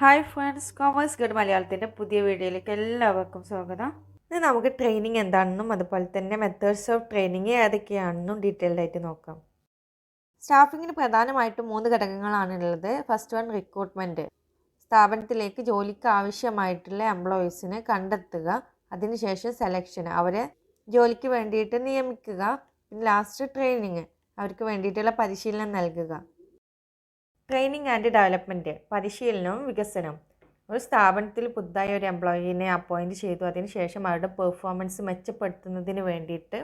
Hi friends, commerce Garh മലയാളത്തിൻ്റെ പുതിയ വീഡിയോയിലേക്ക് എല്ലാവർക്കും സ്വാഗതം. ഇത് നമുക്ക് ട്രെയിനിങ് എന്താണെന്നും അതുപോലെ തന്നെ മെത്തേഡ്സ് ഓഫ് ട്രെയിനിങ് ഏതൊക്കെയാണെന്നും ഡീറ്റെയിൽഡ് ആയിട്ട് നോക്കാം. സ്റ്റാഫിങ്ങിന് പ്രധാനമായിട്ടും 3 ഘടകങ്ങളാണുള്ളത്. First one recruitment. സ്ഥാപനത്തിലേക്ക് ജോലിക്ക് ആവശ്യമായിട്ടുള്ള എംപ്ലോയീസിനെ കണ്ടെത്തുക, അതിനുശേഷം സെലക്ഷൻ, അവരെ ജോലിക്ക് വേണ്ടിയിട്ട് നിയമിക്കുക. പിന്നെ ലാസ്റ്റ് ട്രെയിനിങ്, അവർക്ക് വേണ്ടിയിട്ടുള്ള പരിശീലനം നൽകുക. ട്രെയിനിങ് ആൻഡ് ഡെവലപ്മെൻറ്റ്, പരിശീലനവും വികസനവും. ഒരു സ്ഥാപനത്തിൽ പുതുതായി ഒരു എംപ്ലോയീനെ അപ്പോയിൻറ്റ് ചെയ്തു, അതിനുശേഷം അവരുടെ പെർഫോമൻസ് മെച്ചപ്പെടുത്തുന്നതിന് വേണ്ടിയിട്ട്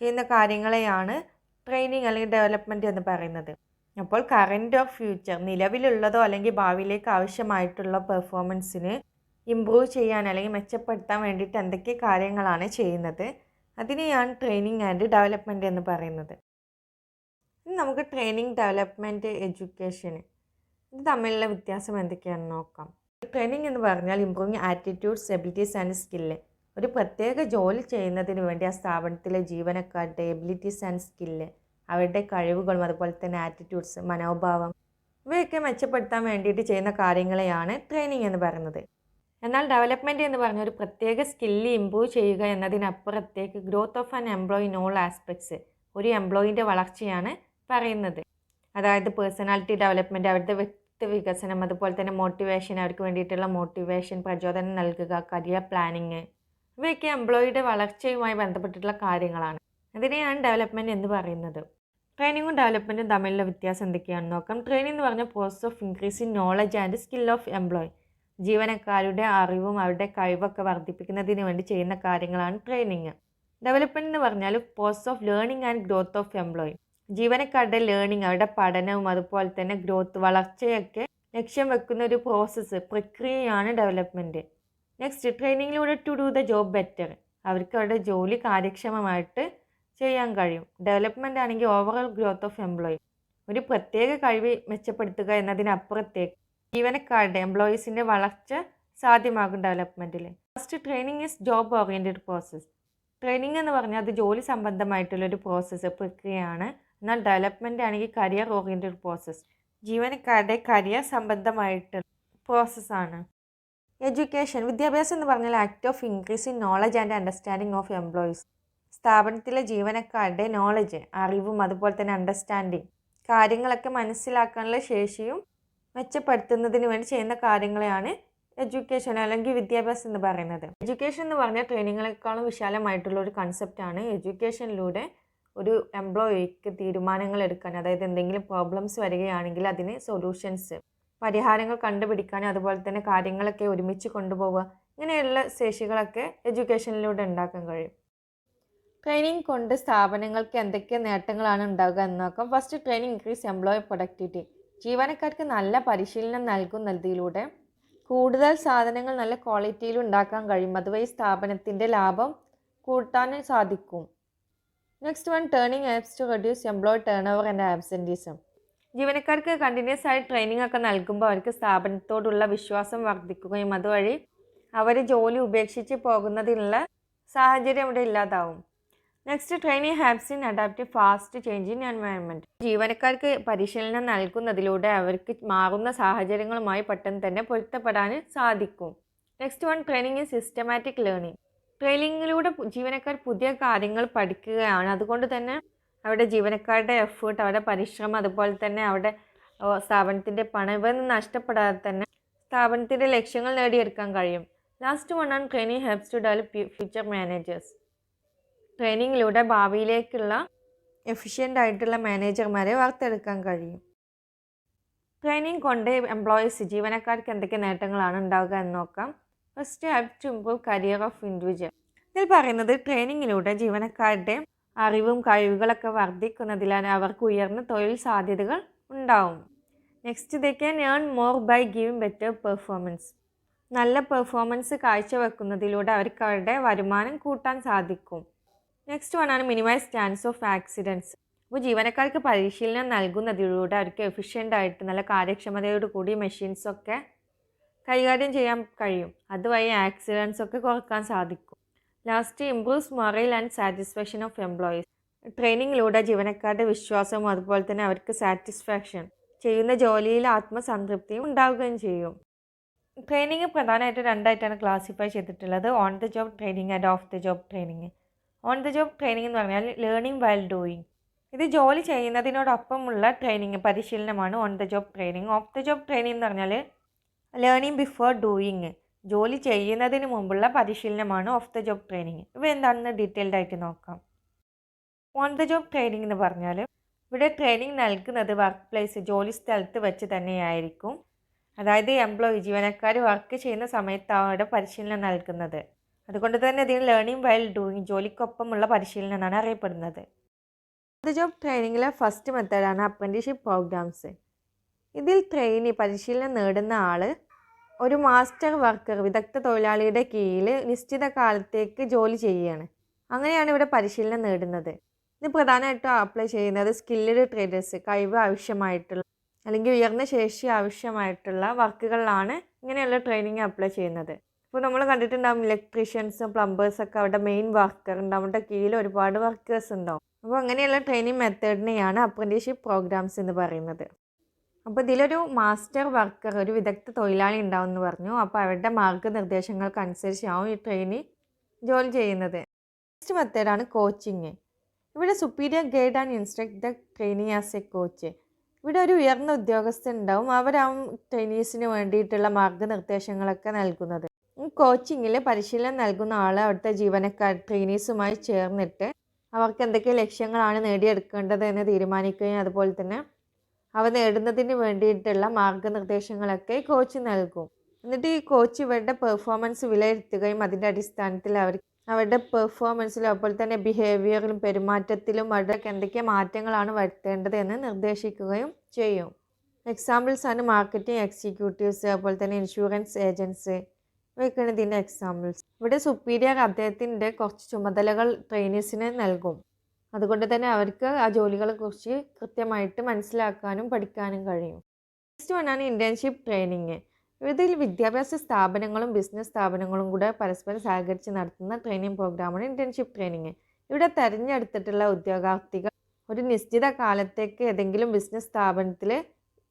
ചെയ്യുന്ന കാര്യങ്ങളെയാണ് ട്രെയിനിങ് അല്ലെങ്കിൽ ഡെവലപ്മെൻറ്റ് എന്ന് പറയുന്നത്. അപ്പോൾ കറൻറ്റ് ഓഫ് ഫ്യൂച്ചർ, നിലവിലുള്ളതോ അല്ലെങ്കിൽ ഭാവിയിലേക്ക് ആവശ്യമായിട്ടുള്ള പെർഫോമൻസിന് ഇമ്പ്രൂവ് ചെയ്യാൻ അല്ലെങ്കിൽ മെച്ചപ്പെടുത്താൻ വേണ്ടിയിട്ട് എന്തൊക്കെ കാര്യങ്ങളാണ് ചെയ്യുന്നത്, അതിനെയാണ് ട്രെയിനിങ് ആൻഡ് ഡെവലപ്മെൻറ്റ് എന്ന് പറയുന്നത്. നമുക്ക് ട്രെയിനിങ്, ഡെവലപ്മെൻറ്റ്, എഡ്യൂക്കേഷൻ ഇത് തമ്മിലുള്ള വ്യത്യാസം എന്തൊക്കെയാണെന്ന് നോക്കാം. ട്രെയിനിങ് എന്ന് പറഞ്ഞാൽ improving attitudes, abilities and skill. ഒരു പ്രത്യേക ജോലി ചെയ്യുന്നതിന് വേണ്ടി ആ സ്ഥാപനത്തിലെ ജീവനക്കാരുടെ എബിലിറ്റീസ് ആൻഡ് സ്കില്ല്, അവരുടെ കഴിവുകളും അതുപോലെ തന്നെ ആറ്റിറ്റ്യൂഡ്സ്, മനോഭാവം, ഇവയൊക്കെ മെച്ചപ്പെടുത്താൻ വേണ്ടിയിട്ട് ചെയ്യുന്ന കാര്യങ്ങളെയാണ് ട്രെയിനിങ് എന്ന് പറയുന്നത്. എന്നാൽ ഡെവലപ്മെൻറ്റ് എന്ന് പറഞ്ഞാൽ ഒരു പ്രത്യേക സ്കില്ല് ഇമ്പ്രൂവ് ചെയ്യുക എന്നതിനപ്പുറത്തേക്ക് growth of an employee in all aspects, ഒരു എംപ്ലോയിൻ്റെ വളർച്ചയാണ് പറയുന്നത്. അതായത് പേഴ്സണാലിറ്റി ഡെവലപ്മെൻറ്റ്, അവരുടെ വ്യക്തി വികസനം, അതുപോലെ തന്നെ മോട്ടിവേഷൻ, അവർക്ക് വേണ്ടിയിട്ടുള്ള മോട്ടിവേഷൻ, പ്രചോദനം നൽകുക, കരിയർ പ്ലാനിങ്, ഇവയൊക്കെ എംപ്ലോയിയുടെ വളർച്ചയുമായി ബന്ധപ്പെട്ടിട്ടുള്ള കാര്യങ്ങളാണ്. അതിനെയാണ് ഡെവലപ്മെൻറ്റ് എന്ന് പറയുന്നത്. ട്രെയിനിങ്ങും ഡെവലപ്മെൻറ്റും തമ്മിലുള്ള വ്യത്യാസം എന്തൊക്കെയാണെന്ന് നോക്കാം. ട്രെയിനിങ് എന്ന് പറഞ്ഞാൽ process of increasing knowledge and skill of employee. ജീവനക്കാരുടെ അറിവും അവരുടെ കഴിവൊക്കെ വർദ്ധിപ്പിക്കുന്നതിന് വേണ്ടി ചെയ്യുന്ന കാര്യങ്ങളാണ് ട്രെയിനിങ്. ഡെവലപ്മെൻറ്റ് എന്ന് പറഞ്ഞാൽ process of learning and growth of employee. ജീവനക്കാരുടെ ലേണിംഗ്, അവരുടെ പഠനവും അതുപോലെ തന്നെ ഗ്രോത്ത്, വളർച്ചയൊക്കെ ലക്ഷ്യം വെക്കുന്ന ഒരു പ്രക്രിയയാണ് ഡെവലപ്മെൻറ്റ്. നെക്സ്റ്റ്, ട്രെയിനിങ്ങിലൂടെ to do the job better, അവർക്ക് അവരുടെ ജോലി കാര്യക്ഷമമായിട്ട് ചെയ്യാൻ കഴിയും. ഡെവലപ്മെൻ്റ് ആണെങ്കിൽ ഓവറോൾ ഗ്രോത്ത് ഓഫ് എംപ്ലോയി, ഒരു പ്രത്യേക കഴിവ് മെച്ചപ്പെടുത്തുക എന്നതിനപ്പുറത്തേക്ക് ജീവനക്കാരുടെ എംപ്ലോയീസിൻ്റെ വളർച്ച സാധ്യമാകും ഡെവലപ്മെൻറ്റിൽ. First, training is job oriented process. Training എന്ന് പറഞ്ഞാൽ അത് ജോലി സംബന്ധമായിട്ടുള്ളൊരു പ്രക്രിയയാണ്. എന്നാൽ ഡെവലപ്മെൻ്റ് ആണെങ്കിൽ കരിയർ ഓറിയൻറ്റഡ് പ്രോസസ്സ്, ജീവനക്കാരുടെ കരിയർ സംബന്ധമായിട്ടുള്ള പ്രോസസ്സാണ്. എഡ്യൂക്കേഷൻ, വിദ്യാഭ്യാസം എന്ന് പറഞ്ഞാൽ act of increasing knowledge and understanding of employees. സ്ഥാപനത്തിലെ ജീവനക്കാരുടെ നോളജ്, അറിവും അതുപോലെ തന്നെ അണ്ടർസ്റ്റാൻഡിങ്, കാര്യങ്ങളൊക്കെ മനസ്സിലാക്കാനുള്ള ശേഷിയും മെച്ചപ്പെടുത്തുന്നതിന് വേണ്ടി ചെയ്യുന്ന കാര്യങ്ങളെയാണ് എഡ്യൂക്കേഷൻ അല്ലെങ്കിൽ വിദ്യാഭ്യാസം എന്ന് പറയുന്നത്. എഡ്യൂക്കേഷൻ എന്ന് പറഞ്ഞാൽ ട്രെയിനിങ്ങിനേക്കാളും വിശാലമായിട്ടുള്ള ഒരു കൺസെപ്റ്റാണ്. എഡ്യൂക്കേഷനിലൂടെ ഒരു എംപ്ലോയിക്ക് തീരുമാനങ്ങൾ എടുക്കാൻ, അതായത് എന്തെങ്കിലും പ്രോബ്ലംസ് വരികയാണെങ്കിൽ അതിന് സൊല്യൂഷൻസ്, പരിഹാരങ്ങൾ കണ്ടുപിടിക്കാനും അതുപോലെ തന്നെ കാര്യങ്ങളൊക്കെ ഒരുമിച്ച് കൊണ്ടുപോവുക, ഇങ്ങനെയുള്ള ശേഷികളൊക്കെ എഡ്യൂക്കേഷനിലൂടെ ഉണ്ടാക്കാൻ കഴിയും. ട്രെയിനിങ് കൊണ്ട് സ്ഥാപനങ്ങൾക്ക് എന്തൊക്കെ നേട്ടങ്ങളാണ് ഉണ്ടാകുക എന്ന് നോക്കാം. First, training increase employee productivity. ജീവനക്കാർക്ക് നല്ല പരിശീലനം നൽകുന്നതിലൂടെ കൂടുതൽ സാധനങ്ങൾ നല്ല ക്വാളിറ്റിയിൽ ഉണ്ടാക്കാൻ കഴിയും. അതുവഴി സ്ഥാപനത്തിൻ്റെ ലാഭം കൂട്ടാൻ സാധിക്കും. Next one, turning ups to reduce employee turn over and absenteeism. ജീവനക്കാർക്ക് കണ്ടിന്യൂസ് ആയി ട്രെയിനിങ് ഒക്കെ നൽകുമ്പോൾ അവർക്ക് സ്ഥാപനത്തോടുള്ള വിശ്വാസം വർദ്ധിക്കുകയും അതുവഴി അവർ ജോലി ഉപേക്ഷിച്ച് പോകുന്നതിനുള്ള സാഹചര്യം ഇവിടെ ഇല്ലാതാവും. Next, training helps in adaptive fast changing environment. ജീവനക്കാർക്ക് പരിശീലനം നൽകുന്നതിലൂടെ അവർക്ക് മാറുന്ന സാഹചര്യങ്ങളുമായി പെട്ടെന്ന് തന്നെ പൊരുത്തപ്പെടാൻ സാധിക്കും. Next one, training in systematic learning. ട്രെയിനിങ്ങിലൂടെ ജീവനക്കാർ പുതിയ കാര്യങ്ങൾ പഠിക്കുകയാണ്. അതുകൊണ്ട് തന്നെ അവരുടെ ജീവനക്കാരുടെ എഫേർട്ട്, അവരുടെ പരിശ്രമം, അതുപോലെ തന്നെ അവരുടെ സ്ഥാപനത്തിൻ്റെ പണം ഇവയൊന്നും നഷ്ടപ്പെടാതെ തന്നെ സ്ഥാപനത്തിൻ്റെ ലക്ഷ്യങ്ങൾ നേടിയെടുക്കാൻ കഴിയും. ലാസ്റ്റ് വൺ ആണ് training helps to develop future managers. ട്രെയിനിങ്ങിലൂടെ ഭാവിയിലേക്കുള്ള എഫിഷ്യൻ്റ് ആയിട്ടുള്ള മാനേജർമാരെ വാർത്തെടുക്കാൻ കഴിയും. ട്രെയിനിങ് കൊണ്ട് എംപ്ലോയീസ്, ജീവനക്കാർക്ക് എന്തൊക്കെ നേട്ടങ്ങളാണ് ഉണ്ടാവുക എന്ന് നോക്കാം. First, help to improve career of individual. ഇതിൽ പറയുന്നത് ട്രെയിനിങ്ങിലൂടെ ജീവനക്കാരുടെ അറിവും കഴിവുകളൊക്കെ വർദ്ധിക്കുന്നതിലാണ് അവർക്ക് ഉയർന്ന തൊഴിൽ സാധ്യതകൾ ഉണ്ടാവും. Next, they can earn more by giving better performance. നല്ല പെർഫോമൻസ് കാഴ്ചവെക്കുന്നതിലൂടെ അവർക്ക് അവരുടെ വരുമാനം കൂട്ടാൻ സാധിക്കും. നെക്സ്റ്റ് വൺ ആണ് മിനിമൈസ് ചാൻസ് ഓഫ് ആക്സിഡൻറ്റ്സ്. അപ്പോൾ ജീവനക്കാർക്ക് പരിശീലനം നൽകുന്നതിലൂടെ അവർക്ക് എഫിഷ്യൻ്റായിട്ട് നല്ല കാര്യക്ഷമതയോട് കൂടി മെഷീൻസൊക്കെ കൈകാര്യം ചെയ്യാൻ കഴിയും. അതുവഴി ആക്സിഡൻറ്റ്സ് ഒക്കെ കുറക്കാൻ സാധിക്കും. Last, improves moral and satisfaction of employees. ട്രെയിനിങ്ങിലൂടെ ജീവനക്കാരുടെ വിശ്വാസവും അതുപോലെ തന്നെ അവർക്ക് സാറ്റിസ്ഫാക്ഷൻ, ചെയ്യുന്ന ജോലിയിൽ ആത്മസംതൃപ്തിയും ഉണ്ടാവുകയും ചെയ്യും. ട്രെയിനിങ് പ്രധാനമായിട്ട് രണ്ടായിട്ടാണ് ക്ലാസിഫൈ ചെയ്തിട്ടുള്ളത്, on the job training and of the job training. On the job training എന്ന് പറഞ്ഞാൽ ലേണിംഗ് വൈൽ ഡൂയിങ്. ഇത് ജോലി ചെയ്യുന്നതിനോടൊപ്പമുള്ള ട്രെയിനിങ് പരിശീലനമാണ് on the job training. Off the job training എന്ന് പറഞ്ഞാൽ ലേണിംഗ് ബിഫോർ ഡൂയിങ്, ജോലി ചെയ്യുന്നതിന് മുമ്പുള്ള പരിശീലനമാണ് ഓഫ് ദ ജോബ് ട്രെയിനിങ്. ഇവ എന്താണെന്ന് ഡീറ്റെയിൽഡ് ആയിട്ട് നോക്കാം. ഓൺ ദ ജോബ് ട്രെയിനിങ് എന്ന് പറഞ്ഞാൽ ഇവിടെ ട്രെയിനിങ് നൽകുന്നത് വർക്ക് പ്ലേസ്, ജോലി സ്ഥലത്ത് വെച്ച് തന്നെയായിരിക്കും. അതായത് എംപ്ലോയി ജീവനക്കാർ വർക്ക് ചെയ്യുന്ന സമയത്താണ് അവിടെ പരിശീലനം നൽകുന്നത്. അതുകൊണ്ട് തന്നെ ഇതിന് ലേണിംഗ് വൈൽ ഡൂയിങ്, ജോലിക്കൊപ്പമുള്ള പരിശീലനം എന്നാണ് അറിയപ്പെടുന്നത്. ഓൺ ദ ജോബ് ട്രെയിനിങ്ങിലെ ഫസ്റ്റ് മെത്തേഡാണ് അപ്രന്റീഷിപ്പ് പ്രോഗ്രാംസ്. ഇതിൽ പരിശീലനം നേടുന്ന ആൾ ഒരു മാസ്റ്റർ വർക്കർ, വിദഗ്ധ തൊഴിലാളിയുടെ കീഴിൽ നിശ്ചിത കാലത്തേക്ക് ജോലി ചെയ്യുകയാണ്. അങ്ങനെയാണ് ഇവിടെ പരിശീലനം നേടുന്നത്. ഇത് പ്രധാനമായിട്ടും അപ്ലൈ ചെയ്യുന്നത് സ്കില്ലഡ് ട്രേഡേഴ്സ്, കഴിവ് ആവശ്യമായിട്ടുള്ള അല്ലെങ്കിൽ ഉയർന്ന ശേഷി ആവശ്യമായിട്ടുള്ള വർക്കുകളിലാണ് ഇങ്ങനെയുള്ള ട്രെയിനിങ് അപ്ലൈ ചെയ്യുന്നത്. ഇപ്പോൾ നമ്മൾ കണ്ടിട്ടുണ്ടാകും ഇലക്ട്രീഷ്യൻസും പ്ലംബേഴ്സൊക്കെ അവരുടെ മെയിൻ വർക്കർ ഉണ്ടാവും, അവരുടെ കീഴിൽ ഒരുപാട് വർക്കേഴ്സ് ഉണ്ടാവും. അപ്പോൾ അങ്ങനെയുള്ള ട്രെയിനിങ് മെത്തേഡിനെയാണ് അപ്രന്റീഷിപ്പ് പ്രോഗ്രാംസ് എന്ന് പറയുന്നത്. അപ്പോൾ ഇതിലൊരു മാസ്റ്റർ വർക്കർ, ഒരു വിദഗ്ധ തൊഴിലാളി ഉണ്ടാവും എന്ന് പറഞ്ഞു. അപ്പോൾ അവരുടെ മാർഗ്ഗനിർദ്ദേശങ്ങൾക്കനുസരിച്ചാവും ഈ ട്രെയിനി ജോലി ചെയ്യുന്നത്. നെക്സ്റ്റ് മെത്തേഡാണ് കോച്ചിങ്. ഇവിടെ superior guide and instruct the trainee as A coach. ഇവിടെ ഒരു ഉയർന്ന ഉദ്യോഗസ്ഥൻ ഉണ്ടാവും, അവരാവും ട്രെയിനീസിന് വേണ്ടിയിട്ടുള്ള മാർഗ്ഗനിർദ്ദേശങ്ങളൊക്കെ നൽകുന്നത്. കോച്ചിങ്ങിൽ പരിശീലനം നൽകുന്ന ആൾ അവിടുത്തെ ജീവനക്കാർ ട്രെയിനീസുമായി ചേർന്നിട്ട് അവർക്ക് എന്തൊക്കെ ലക്ഷ്യങ്ങളാണ് നേടിയെടുക്കേണ്ടത് എന്ന് തീരുമാനിക്കുകയും അതുപോലെ തന്നെ അവ നേടുന്നതിന് വേണ്ടിയിട്ടുള്ള മാർഗ്ഗനിർദ്ദേശങ്ങളൊക്കെ കോച്ച് നൽകും. എന്നിട്ട് ഈ കോച്ച് ഇവരുടെ പെർഫോമൻസ് വിലയിരുത്തുകയും അതിൻ്റെ അടിസ്ഥാനത്തിൽ അവരുടെ പെർഫോമൻസിലും അതുപോലെ തന്നെ ബിഹേവിയറിലും പെരുമാറ്റത്തിലും അവർക്ക് എന്തൊക്കെ മാറ്റങ്ങളാണ് വരുത്തേണ്ടത് എന്ന് നിർദ്ദേശിക്കുകയും ചെയ്യും. എക്സാമ്പിൾസ് ആണ് മാർക്കറ്റിംഗ് എക്സിക്യൂട്ടീവ്സ്, അതുപോലെ തന്നെ ഇൻഷുറൻസ് ഏജൻറ്റ്സ്, ഇവയൊക്കെയാണ് ഇതിൻ്റെ എക്സാമ്പിൾസ്. ഇവിടെ സുപ്പീരിയർ അദ്ദേഹത്തിൻ്റെ കുറച്ച് ചുമതലകൾ ട്രെയിനീസിന് നൽകും. അതുകൊണ്ട് തന്നെ അവർക്ക് ആ ജോലികളെക്കുറിച്ച് കൃത്യമായിട്ട് മനസ്സിലാക്കാനും പഠിക്കാനും കഴിയും. നെക്സ്റ്റ് വണ്ണാണ് ഇൻറ്റേൺഷിപ്പ് ട്രെയിനിങ്. ഇതിൽ വിദ്യാഭ്യാസ സ്ഥാപനങ്ങളും ബിസിനസ് സ്ഥാപനങ്ങളും കൂടെ പരസ്പരം സഹകരിച്ച് നടത്തുന്ന ട്രെയിനിങ് പ്രോഗ്രാമാണ് ഇൻറ്റേൺഷിപ്പ് ട്രെയിനിങ്. ഇവിടെ തിരഞ്ഞെടുത്തിട്ടുള്ള ഉദ്യോഗാർത്ഥികൾ ഒരു നിശ്ചിത കാലത്തേക്ക് ഏതെങ്കിലും ബിസിനസ് സ്ഥാപനത്തിൽ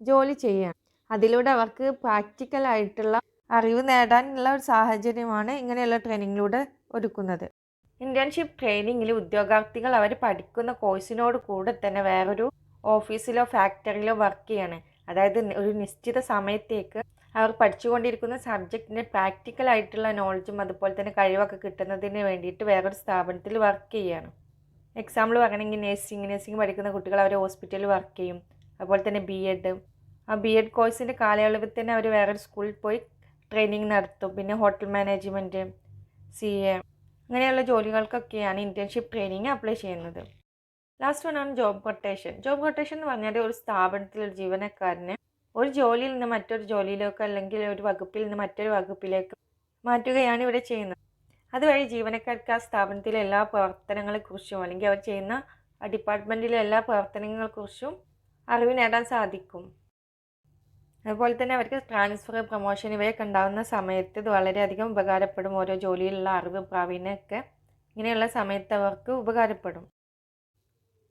ജോലി ചെയ്യുകയാണ്. അതിലൂടെ അവർക്ക് പ്രാക്ടിക്കലായിട്ടുള്ള അറിവ് നേടാനുള്ള ഒരു സാഹചര്യമാണ് ഇങ്ങനെയുള്ള ട്രെയിനിങ്ങിലൂടെ ഒരുക്കുന്നത്. ഇൻറ്റേൺഷിപ്പ് ട്രെയിനിങ്ങിൽ ഉദ്യോഗാർത്ഥികൾ അവർ പഠിക്കുന്ന കോഴ്സിനോട് കൂടെ തന്നെ വേറൊരു ഓഫീസിലോ ഫാക്ടറിയിലോ വർക്ക് ചെയ്യാണ്. അതായത് ഒരു നിശ്ചിത സമയത്തേക്ക് അവർ പഠിച്ചുകൊണ്ടിരിക്കുന്ന സബ്ജക്റ്റിൻ്റെ പ്രാക്ടിക്കലായിട്ടുള്ള നോളജും അതുപോലെ തന്നെ കഴിവൊക്കെ കിട്ടുന്നതിന് വേണ്ടിയിട്ട് വേറൊരു സ്ഥാപനത്തിൽ വർക്ക് ചെയ്യുകയാണ്. എക്സാമ്പിൾ പറയണമെങ്കിൽ നഴ്സിംഗ് പഠിക്കുന്ന കുട്ടികൾ അവർ ഹോസ്പിറ്റലിൽ വർക്ക് ചെയ്യും. അതുപോലെ തന്നെ ബി എഡ് കോഴ്സിൻ്റെ കാലയളവിൽ തന്നെ അവർ വേറൊരു സ്കൂളിൽ പോയി ട്രെയിനിങ് നടത്തും. പിന്നെ ഹോട്ടൽ മാനേജ്മെൻറ്റ്, CA അങ്ങനെയുള്ള ജോലികൾക്കൊക്കെയാണ് ഇൻറ്റേൺഷിപ്പ് ട്രെയിനിങ് അപ്ലൈ ചെയ്യുന്നത്. ലാസ്റ്റ് വണ്ണാണ് ജോബ് റൊട്ടേഷൻ. ജോബ് റൊട്ടേഷൻ എന്ന് പറഞ്ഞാൽ ഒരു സ്ഥാപനത്തിലൊരു ജീവനക്കാരനെ ഒരു ജോലിയിൽ നിന്ന് മറ്റൊരു ജോലിയിലേക്കോ അല്ലെങ്കിൽ ഒരു വകുപ്പിൽ നിന്ന് മറ്റൊരു വകുപ്പിലേക്ക് മാറ്റുകയാണ് ഇവിടെ ചെയ്യുന്നത്. അതുവഴി ജീവനക്കാർക്ക് ആ സ്ഥാപനത്തിലെ എല്ലാ പ്രവർത്തനങ്ങളെക്കുറിച്ചും അല്ലെങ്കിൽ അവർ ചെയ്യുന്ന ആ ഡിപ്പാർട്ട്മെൻറ്റിലെ എല്ലാ പ്രവർത്തനങ്ങളെക്കുറിച്ചും അറിവ് നേടാൻ സാധിക്കും. അതുപോലെ തന്നെ അവർക്ക് ട്രാൻസ്ഫർ, പ്രൊമോഷൻ ഇവയൊക്കെ ഉണ്ടാകുന്ന സമയത്ത് ഇത് വളരെയധികം ഉപകാരപ്പെടും. ഓരോ ജോലിയിലുള്ള അറിവ് പ്രാവീണ്യമൊക്കെ ഇങ്ങനെയുള്ള സമയത്ത് അവർക്ക് ഉപകാരപ്പെടും.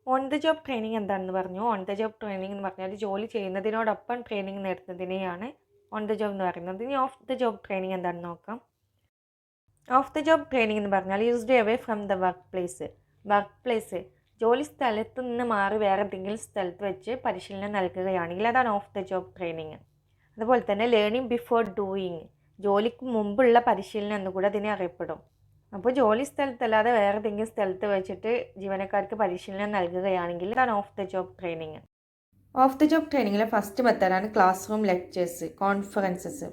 ഓൺ ദ ജോബ് ട്രെയിനിങ് എന്താണെന്ന് പറഞ്ഞു. ഓൺ ദ ജോബ് ട്രെയിനിങ് എന്ന് പറഞ്ഞാൽ ജോലി ചെയ്യുന്നതിനോടൊപ്പം ട്രെയിനിങ് നേടുന്നതിനെയാണ് ഓൺ ദ ജോബ് എന്ന് പറയുന്നത്. ഇനി ഓഫ് ദ ജോബ് ട്രെയിനിങ് എന്താണെന്ന് നോക്കാം. ഓഫ് ദ ജോബ് ട്രെയിനിങ് എന്ന് പറഞ്ഞാൽ used away from the work place ജോലി സ്ഥലത്ത് നിന്ന് മാറി വേറെ എന്തെങ്കിലും സ്ഥലത്ത് വെച്ച് പരിശീലനം നൽകുകയാണെങ്കിൽ അതാണ് ഓഫ് ദ ജോബ് ട്രെയിനിങ്. അതുപോലെ തന്നെ ലേണിംഗ് ബിഫോർ ഡൂയിങ്, ജോലിക്ക് മുമ്പുള്ള പരിശീലനം എന്നുകൂടെ അതിനെ അറിയപ്പെടും. അപ്പോൾ ജോലി സ്ഥലത്തല്ലാതെ വേറെ ഏതെങ്കിലും സ്ഥലത്ത് വെച്ചിട്ട് ജീവനക്കാർക്ക് പരിശീലനം നൽകുകയാണെങ്കിൽ അതാണ് off the job training. Off the job ട്രെയിനിങ്ങിലെ ഫസ്റ്റ് മെത്തേഡാണ് ക്ലാസ് റൂം ലെക്ചേഴ്സ്, കോൺഫറൻസസ്.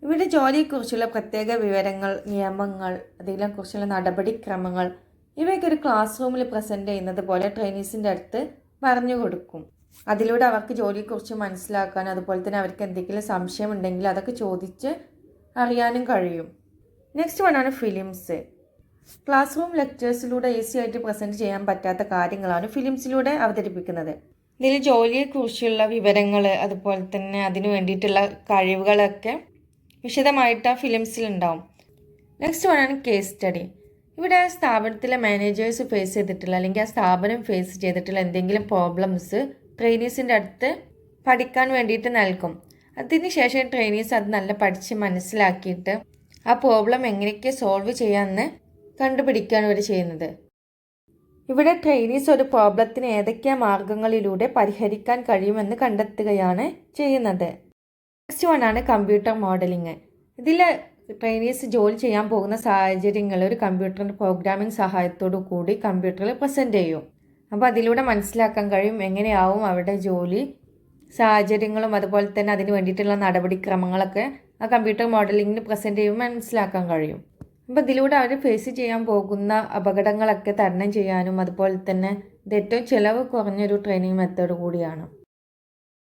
ഇവിടെ ജോലിയെക്കുറിച്ചുള്ള പ്രത്യേക വിവരങ്ങൾ, നിയമങ്ങൾ, അതിനെക്കുറിച്ചുള്ള നടപടിക്രമങ്ങൾ ഇവയൊക്കെ ഒരു ക്ലാസ് റൂമിൽ പ്രസൻറ്റ് ചെയ്യുന്നത് പോലെ ട്രെയിനീസിൻ്റെ അടുത്ത് പറഞ്ഞു കൊടുക്കും. അതിലൂടെ അവർക്ക് ജോലിയെക്കുറിച്ച് മനസ്സിലാക്കാനും അതുപോലെ തന്നെ അവർക്ക് എന്തെങ്കിലും സംശയം ഉണ്ടെങ്കിൽ അതൊക്കെ ചോദിച്ച് അറിയാനും കഴിയും. നെക്സ്റ്റ് വണ്ണാണ് ഫിലിംസ്. ക്ലാസ് റൂം ലെക്ചേഴ്സിലൂടെ ഈസി ആയിട്ട് പ്രസൻറ്റ് ചെയ്യാൻ പറ്റാത്ത കാര്യങ്ങളാണ് ഫിലിംസിലൂടെ അവതരിപ്പിക്കുന്നത്. ഇതിൽ ജോലിയെക്കുറിച്ചുള്ള വിവരങ്ങൾ അതുപോലെ തന്നെ അതിനു വേണ്ടിയിട്ടുള്ള കഴിവുകളൊക്കെ വിശദമായിട്ട് ആ ഫിലിംസിലുണ്ടാവും. നെക്സ്റ്റ് വണ്ണാണ് കേസ് സ്റ്റഡി. ഇവിടെ സ്ഥാപനത്തിലെ മാനേജേഴ്സ് ഫേസ് ചെയ്തിട്ടുള്ള അല്ലെങ്കിൽ ആ സ്ഥാപനം ഫേസ് ചെയ്തിട്ടുള്ള എന്തെങ്കിലും പ്രോബ്ലംസ് ട്രെയിനീസിൻ്റെ അടുത്ത് പഠിക്കാൻ വേണ്ടിയിട്ട് നൽകും. അതിനുശേഷം ട്രെയിനീസ് അത് നല്ല പഠിച്ച് മനസ്സിലാക്കിയിട്ട് ആ പ്രോബ്ലം എങ്ങനെയൊക്കെ സോൾവ് ചെയ്യാമെന്ന് കണ്ടുപിടിക്കുകയാണ് ഇവർ ചെയ്യുന്നത്. ഇവിടെ ട്രെയിനീസ് ഒരു പ്രോബ്ലത്തിന് ഏതൊക്കെ മാർഗങ്ങളിലൂടെ പരിഹരിക്കാൻ കഴിയുമെന്ന് കണ്ടെത്തുകയാണ് ചെയ്യുന്നത്. നെക്സ്റ്റ് വണ്ണാണ് കമ്പ്യൂട്ടർ മോഡലിംഗ്. ഇതിൽ ട്രെയിനീസ് ജോലി ചെയ്യാൻ പോകുന്ന സാഹചര്യങ്ങൾ ഒരു കമ്പ്യൂട്ടറിൻ്റെ പ്രോഗ്രാമിംഗ് സഹായത്തോടു കൂടി കമ്പ്യൂട്ടറിൽ പ്രസൻറ്റ് ചെയ്യും. അപ്പോൾ അതിലൂടെ മനസ്സിലാക്കാൻ കഴിയും എങ്ങനെയാവും അവിടെ ജോലി സാഹചര്യങ്ങളും അതുപോലെ തന്നെ അതിന് വേണ്ടിയിട്ടുള്ള നടപടിക്രമങ്ങളൊക്കെ ആ കമ്പ്യൂട്ടർ മോഡലിങ്ങിന് പ്രസൻറ്റ് ചെയ്യുമ്പോൾ മനസ്സിലാക്കാൻ കഴിയും. അപ്പോൾ ഇതിലൂടെ അവർ ഫേസ് ചെയ്യാൻ പോകുന്ന അപകടങ്ങളൊക്കെ തരണം ചെയ്യാനും അതുപോലെ തന്നെ ഇത് ഏറ്റവും ചിലവ് കുറഞ്ഞൊരു ട്രെയിനിങ് മെത്തേഡ് കൂടിയാണ്.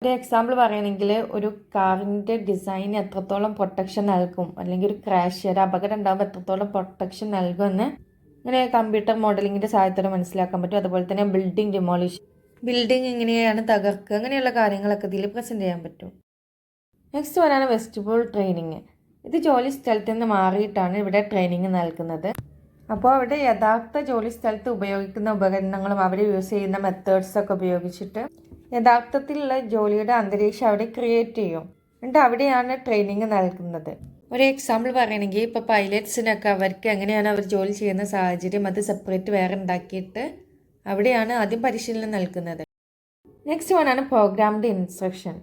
ഒരു എക്സാമ്പിൾ പറയുകയാണെങ്കിൽ ഒരു കാറിൻ്റെ ഡിസൈൻ എത്രത്തോളം പ്രൊട്ടക്ഷൻ നൽകും, അല്ലെങ്കിൽ ഒരു ക്രാഷ് ഒരു അപകടം ഉണ്ടാകുമ്പോൾ എത്രത്തോളം പ്രൊട്ടക്ഷൻ നൽകുമെന്ന് ഇങ്ങനെ കമ്പ്യൂട്ടർ മോഡലിങ്ങിൻ്റെ സഹായത്തോടെ മനസ്സിലാക്കാൻ പറ്റും. അതുപോലെ തന്നെ ബിൽഡിംഗ് ഡിമോളിഷ്, ബിൽഡിംഗ് എങ്ങനെയാണ് തകർക്കുക, അങ്ങനെയുള്ള കാര്യങ്ങളൊക്കെ ഇതിൽ പ്രസൻറ്റ് ചെയ്യാൻ പറ്റും. നെക്സ്റ്റ് വരാണ് വെസ്റ്റിബിൾ ട്രെയിനിങ്. ഇത് ജോലി സ്ഥലത്ത് നിന്ന് മാറിയിട്ടാണ് ഇവിടെ ട്രെയിനിങ് നൽകുന്നത്. അപ്പോൾ അവിടെ യഥാർത്ഥ ജോലി സ്ഥലത്ത് ഉപയോഗിക്കുന്ന ഉപകരണങ്ങളും അവർ യൂസ് ചെയ്യുന്ന മെത്തേഡ്സൊക്കെ ഉപയോഗിച്ചിട്ട് യഥാർത്ഥത്തിലുള്ള ജോലിയുടെ അന്തരീക്ഷം അവിടെ ക്രിയേറ്റ് ചെയ്യും. എന്നിട്ട് അവിടെയാണ് ട്രെയിനിങ് നൽകുന്നത്. ഒരു എക്സാമ്പിൾ പറയുകയാണെങ്കിൽ ഇപ്പോൾ പൈലറ്റ്സിനൊക്കെ അവർക്ക് എങ്ങനെയാണ് അവർ ജോലി ചെയ്യുന്ന സാഹചര്യം അത് സെപ്പറേറ്റ് വേറെ ഉണ്ടാക്കിയിട്ട് അവിടെയാണ് ആദ്യം പരിശീലനം നൽകുന്നത്. നെക്സ്റ്റ് വണ്ണാണ് പ്രോഗ്രാംഡ് ഇൻസ്ട്രക്ഷൻ.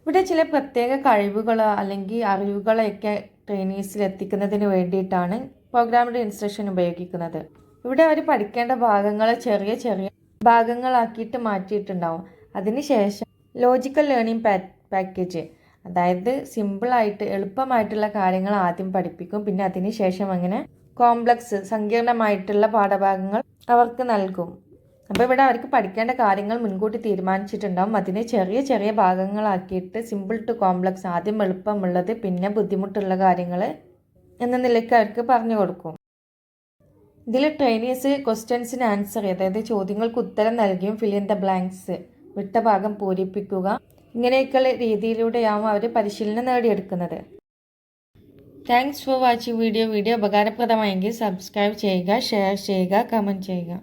ഇവിടെ ചില പ്രത്യേക കഴിവുകളോ അല്ലെങ്കിൽ അറിവുകളൊക്കെ ട്രെയിനീസിൽ എത്തിക്കുന്നതിന് വേണ്ടിയിട്ടാണ് പ്രോഗ്രാംഡ് ഇൻസ്ട്രക്ഷൻ ഉപയോഗിക്കുന്നത്. ഇവിടെ അവർ പഠിക്കേണ്ട ഭാഗങ്ങൾ ചെറിയ ചെറിയ ഭാഗങ്ങളാക്കിയിട്ട് മാറ്റിയിട്ടുണ്ടാവും. അതിനുശേഷം ലോജിക്കൽ ലേണിംഗ് പാക്കേജ്, അതായത് സിമ്പിളായിട്ട് എളുപ്പമായിട്ടുള്ള കാര്യങ്ങൾ ആദ്യം പഠിപ്പിക്കും. പിന്നെ അതിനുശേഷം അങ്ങനെ കോംപ്ലക്സ് സങ്കീർണമായിട്ടുള്ള പാഠഭാഗങ്ങൾ അവർക്ക് നൽകും. അപ്പോൾ ഇവിടെ അവർക്ക് പഠിക്കേണ്ട കാര്യങ്ങൾ മുൻകൂട്ടി തീരുമാനിച്ചിട്ടുണ്ടാവും. അതിനെ ചെറിയ ചെറിയ ഭാഗങ്ങളാക്കിയിട്ട് സിമ്പിൾ ടു കോംപ്ലക്സ്, ആദ്യം എളുപ്പമുള്ളത് പിന്നെ ബുദ്ധിമുട്ടുള്ള കാര്യങ്ങൾ എന്ന നിലയ്ക്ക് അവർക്ക് പറഞ്ഞു കൊടുക്കും. ഇതിൽ ട്രെയിനീസ് ക്വസ്റ്റ്യൻസിന് ആൻസർ, അതായത് ചോദ്യങ്ങൾക്ക് ഉത്തരം നൽകിയും ഫിൽ ഇൻ ദ ബ്ലാങ്ക്സ്, വിട്ട ഭാഗം പൂരിപ്പിക്കുക, ഇങ്ങനെയൊക്കെയുള്ള രീതിയിലൂടെയാവും അവർ പരിശീലനം നേടിയെടുക്കുന്നത്. താങ്ക്സ് ഫോർ വാച്ചിങ് വീഡിയോ ഉപകാരപ്രദമായെങ്കിൽ സബ്സ്ക്രൈബ് ചെയ്യുക, ഷെയർ ചെയ്യുക, കമൻറ്റ് ചെയ്യുക.